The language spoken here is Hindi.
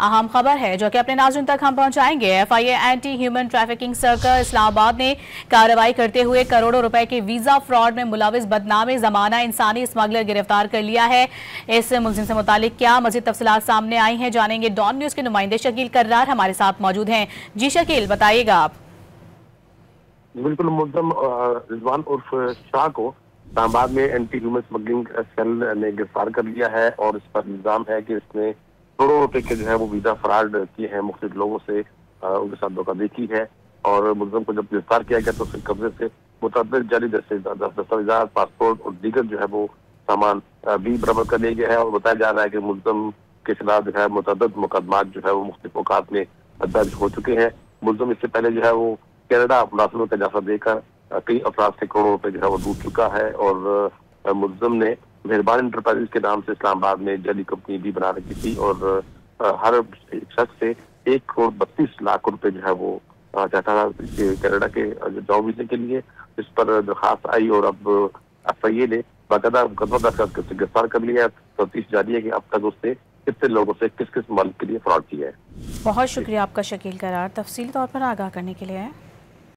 अहम खबर है जो कि अपने नाज़रीन तक हम पहुंचाएंगे। FIA anti human trafficking circle Islamabad ने कार्रवाई करते हुए करोड़ों रुपए के वीजा फ्रॉड में मुलविस बदनाम जमाना इंसानी स्मगलर गिरफ्तार कर लिया है। इस मुलजिम से मुतालिक क्या मजीद तफसीलात सामने आई हैं, जानेंगे। डॉन न्यूज के नुमाइंदे शकील कर्रार हमारे साथ मौजूद हैं। जी शकील, बताइएगा आप। बिल्कुल, मुलजम रिजवान उर्फ शाह को इस्लामाबाद में एंटी ह्यूमन स्मगलिंग सेल ने गिरफ्तार कर लिया है और इस पर इल्जाम है कि इसने करोड़ों रुपए के जो है वो वीजा फ्रॉड किए हैं, मुख्तलिफ लोगों से उनके साथ धोखाधड़ी की है। और मुलजम को जब गिरफ्तार किया गया तो उसके कब्जे से मुतअद्दिद जाली दस्तावेजात, पासपोर्ट और दीगर जो है वो सामान भी बरामद कर लिया गया है। और बताया जा रहा है कि मुलजम के खिलाफ जो है मुतअद्दिद मुकदमात जो है वो मुख्तलिफ औकात में दर्ज हो चुके हैं। मुलजम इससे पहले जो है वो कनाडा मुलाजिमत का जाफा देकर कई अफराद से करोड़ों रुपए जो है वो लूट चुका है। और मुलजम ने मेहरबान इंटरप्राइजेज के नाम से इस्लामाबाद में जाली कंपनी भी बना रखी थी और हर शख्स से 1 करोड़ 32 लाख रुपए जो है वो चाहता था कनाडा के जॉब वीजे के लिए। इस पर दरखास्त आई और अब FIA ने बाकायदा मुकदमा दर्ज करके गिरफ्तार कर लिया। तफ्तीश जारी है कि अब तक उसने कितने लोगों से किस किस माल के लिए फ्रॉड किया है। बहुत शुक्रिया आपका शकील करार, तफसीली तौर पर आगाह करने के लिए।